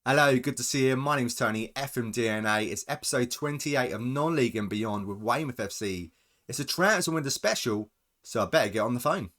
Hello, good to see you. My name's Tony, FM It's episode 28 of Non-League and Beyond with Weymouth FC. It's a transfer window special, so I better get on the phone.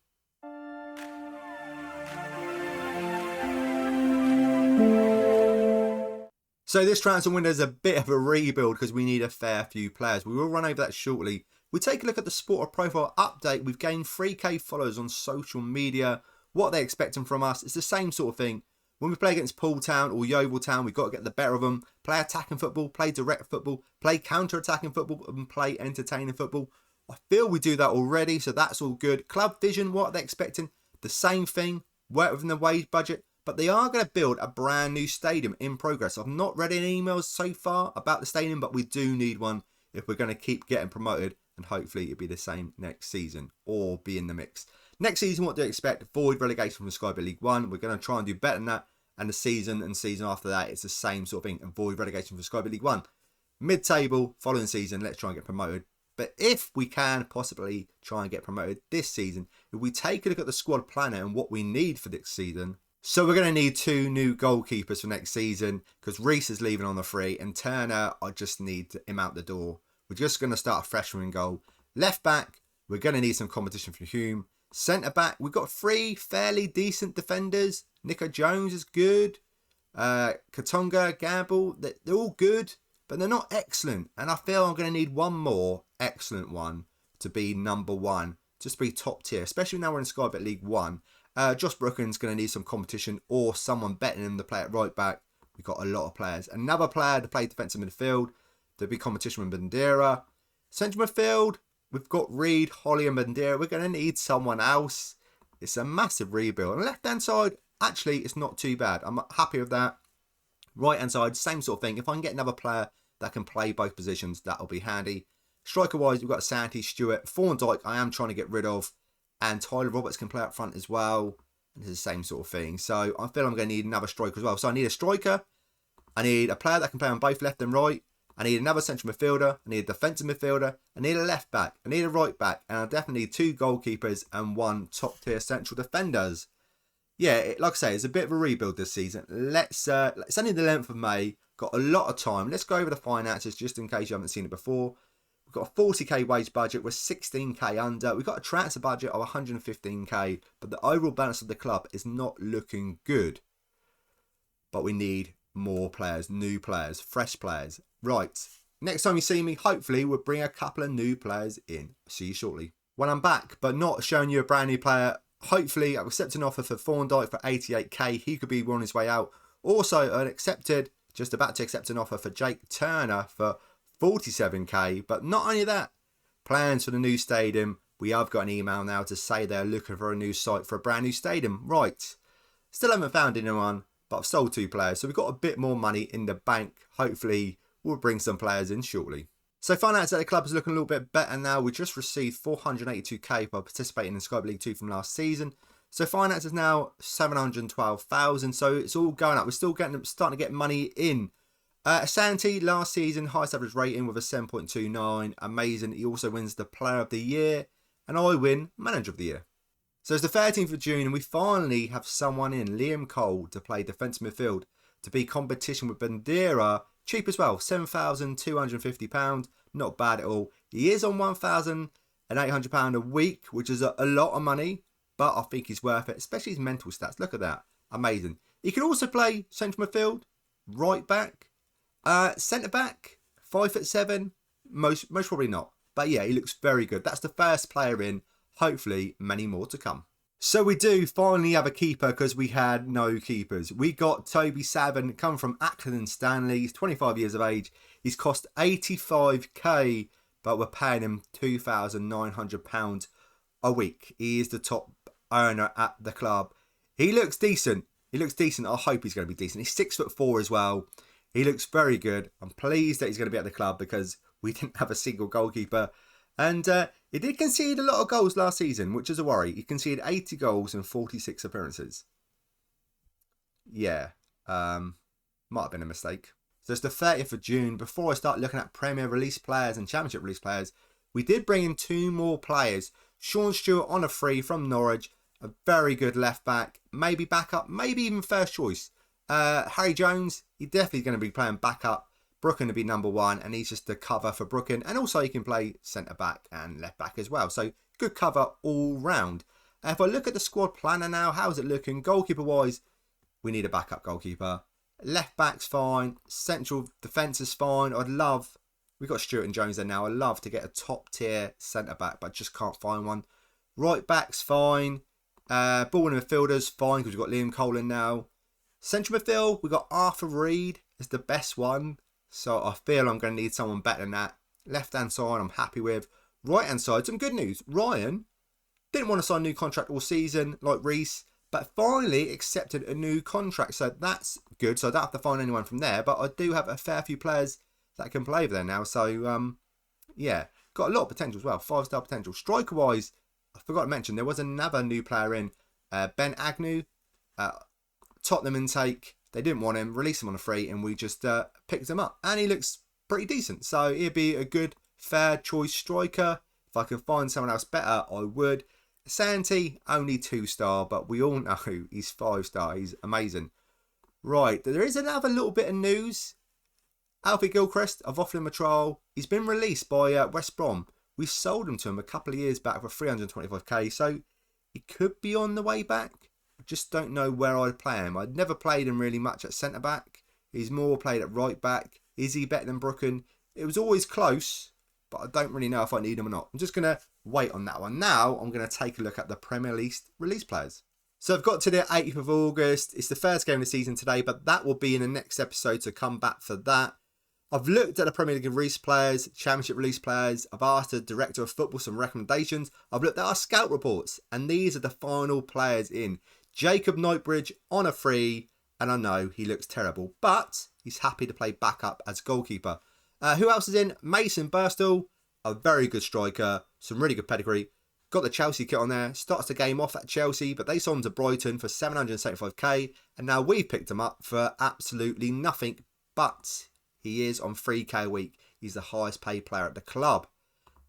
So this transfer window is a bit of a rebuild because we need a fair few players. We will run over that shortly. We take a look at the supporter profile update. We've gained 3k followers on social media. What they're expecting from us, it's the same sort of thing. When we play against Poole Town or Yeovil Town, we've got to get the better of them. Play attacking football, play direct football, play counter-attacking football, and play entertaining football. I feel we do that already, so that's all good. Club vision, what are they expecting? The same thing, work within the wage budget, but they are going to build a brand new stadium in progress. I've not read any emails so far about the stadium, but we do need one if we're going to keep getting promoted, and hopefully it'll be the same next season or be in the mix. Next season, what do you expect? Avoid relegation from the Sky Bet League 1. We're going to try and do better than that. And the season after that, it's the same sort of thing. Avoid relegation from Sky Bet League 1. Mid-table, following season, let's try and get promoted. But if we can possibly try and get promoted this season, if we take a look at the squad planner and what we need for next season. So we're going to need 2 new goalkeepers for next season because Reese is leaving on the free and Turner, I just need him out the door. We're just going to start a freshman in goal. Left back, we're going to need some competition from Hume. Centre back, we've got 3 fairly decent defenders. Nico Jones is good. Katonga, Gamble, they're all good, but they're not excellent. And I feel I'm going to need one more excellent one to be number 1, just to be top tier, especially now we're in Sky Bet League 1. Josh Brooken's going to need some competition or someone better than him to play at right back. We've got a lot of players. Another player to play defensive midfield. There'll be competition with Bandera. Central midfield, we've got Reed, Holly and Bandera. We're going to need someone else. It's a massive rebuild. On the left-hand side, actually, it's not too bad. I'm happy with that. Right-hand side, same sort of thing. If I can get another player that can play both positions, that'll be handy. Striker-wise, we've got Santi, Stewart, Thorndike, I am trying to get rid of. And Tyler Roberts can play up front as well. And it's the same sort of thing. So I feel I'm going to need another striker as well. So I need a striker. I need a player that can play on both left and right. I need another central midfielder. I need a defensive midfielder. I need a left back. I need a right back. And I definitely need 2 goalkeepers and 1 top tier central defenders. Yeah, like I say, it's a bit of a rebuild this season. It's only the 11th of May. Got a lot of time. Let's go over the finances just in case you haven't seen it before. We've got a 40k wage budget. We're 16k under. We've got a transfer budget of 115k. But the overall balance of the club is not looking good. But we need more players, new players, fresh players. Right, next time you see me, hopefully we'll bring a couple of new players in. See you shortly. When I'm back, but not showing you a brand new player, hopefully I've accepted an offer for Thorndike for 88k. He could be on his way out. Also, just about to accept an offer for Jake Turner for 47k. But not only that, plans for the new stadium. We have got an email now to say they're looking for a new site for a brand new stadium. Right, still haven't found anyone, but I've sold 2 players. So we've got a bit more money in the bank. Hopefully we'll bring some players in shortly. So finance at the club is looking a little bit better now. We just received 482k by participating in Sky Bet League 2 from last season. So finance is now 712,000. So it's all going up. We're still starting to get money in. Santi last season, highest average rating with a 7.29. Amazing. He also wins the Player of the Year. And I win Manager of the Year. So it's the 13th of June and we finally have someone in, Liam Cole, to play defensive midfield. To be competition with Bandera. Cheap as well, £7,250. Not bad at all. He is on £1,800 a week, which is a lot of money. But I think he's worth it, especially his mental stats. Look at that. Amazing. He can also play central midfield, right back, centre back, 5'7". Most probably not. But yeah, he looks very good. That's the first player in. Hopefully, many more to come. So we do finally have a keeper because we had no keepers. We got Toby Savin, come from Acton Stanley. He's 25 years of age. He's cost 85k, but we're paying him £2,900 a week. He is the top earner at the club. He looks decent. I hope he's going to be decent. He's 6'4" as well. He looks very good. I'm pleased that he's going to be at the club because we didn't have a single goalkeeper. And he did concede a lot of goals last season, which is a worry. He conceded 80 goals in 46 appearances. Yeah, might have been a mistake. So it's the 30th of June. Before I start looking at Premier release players and Championship release players, we did bring in 2 more players. Sean Stewart on a free from Norwich. A very good left back. Maybe backup, maybe even first choice. Harry Jones, he's definitely going to be playing backup. Brooklyn to be number 1, and he's just the cover for Brooklyn. And also he can play centre-back and left-back as well. So good cover all round. If I look at the squad planner now, how's it looking? Goalkeeper-wise, we need a backup goalkeeper. Left-back's fine. Central defence is fine. We've got Stewart and Jones there now. I'd love to get a top-tier centre-back, but just can't find one. Right-back's fine. Ball in midfielder's fine because we've got Liam Cole in now. Central midfield, we've got Arthur Reed is the best one. So I feel I'm going to need someone better than that. Left-hand side, I'm happy with. Right-hand side, some good news. Ryan didn't want to sign a new contract all season like Reece, but finally accepted a new contract. So that's good. So I don't have to find anyone from there. But I do have a fair few players that can play over there now. So, yeah, got a lot of potential as well. 5-star potential. Striker-wise, I forgot to mention, there was another new player in. Ben Agnew, Tottenham intake. They didn't want him, released him on a free, and we just picked him up. And he looks pretty decent. So he'd be a good, fair choice striker. If I could find someone else better, I would. Santi, only 2-star, but we all know he's 5-star. He's amazing. Right, there is another little bit of news. Alfie Gilchrist, I've offered him a trial. He's been released by West Brom. We sold him to him a couple of years back for 325k, so he could be on the way back. I just don't know where I'd play him. I'd never played him really much at centre-back. He's more played at right-back. Is he better than Brooklyn? It was always close, but I don't really know if I need him or not. I'm just going to wait on that one. Now, I'm going to take a look at the Premier League release players. So I've got to the 8th of August. It's the first game of the season today, but that will be in the next episode, so come back for that. I've looked at the Premier League release players, Championship release players. I've asked the Director of Football some recommendations. I've looked at our scout reports, and these are the final players in. Jacob Knightbridge on a free, and I know he looks terrible, but he's happy to play backup as goalkeeper. Who else is in? Mason Burstall, a very good striker, some really good pedigree. Got the Chelsea kit on there, starts the game off at Chelsea, but they sold him to Brighton for 775k, and now we've picked him up for absolutely nothing, but he is on 3k a week. He's the highest paid player at the club.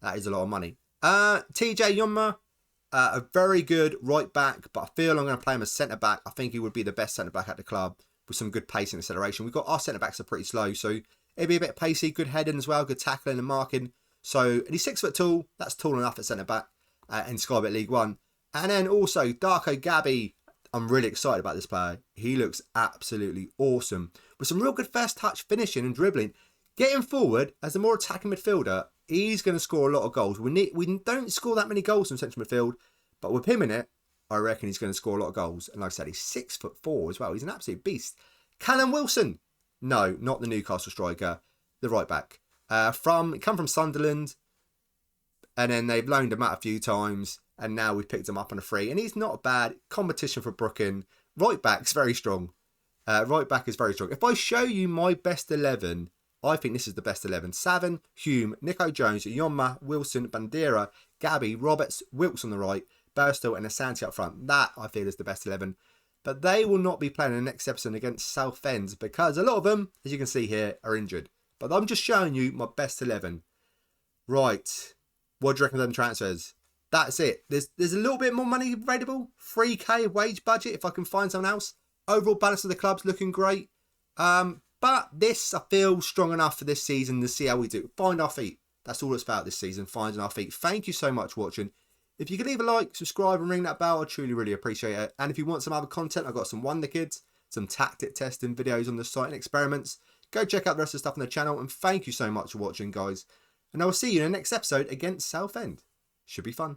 That is a lot of money. TJ Yunma, a very good right back, but I feel I'm going to play him as centre back. I think he would be the best centre back at the club with some good pace and acceleration. We've got our centre backs are pretty slow, so it'd be a bit pacey, good heading as well, good tackling and marking. So, and he's 6 foot tall. That's tall enough at centre back in Sky Bet League One. And then also Darko Gabby. I'm really excited about this player. He looks absolutely awesome. With some real good first touch finishing and dribbling. Getting forward as a more attacking midfielder, he's going to score a lot of goals. We don't score that many goals from central midfield, but with him in it, I reckon he's going to score a lot of goals. And like I said, he's 6'4" as well. He's an absolute beast. Callum Wilson. No, not the Newcastle striker. The right back. Come from Sunderland. And then they've loaned him out a few times. And now we've picked him up on a free. And he's not a bad competition for Brooklyn. Right back's very strong. Right back is very strong. If I show you my best 11, I think this is the best 11. Savin, Hume, Nico Jones, Yonma, Wilson, Bandera, Gabby, Roberts, Wilkes on the right, Burstall and Asante up front. That, I feel, is the best 11. But they will not be playing in the next episode against Southend because a lot of them, as you can see here, are injured. But I'm just showing you my best 11. Right. What do you reckon of them transfers? That's it. There's a little bit more money available. 3k wage budget if I can find someone else. Overall balance of the club's looking great. But this, I feel, strong enough for this season to see how we do. Find our feet. That's all it's about this season, finding our feet. Thank you so much for watching. If you could leave a like, subscribe and ring that bell, I truly, really appreciate it. And if you want some other content, I've got some Wonder Kids, some tactic testing videos on the site and experiments. Go check out the rest of the stuff on the channel. And thank you so much for watching, guys. And I will see you in the next episode against Southend. Should be fun.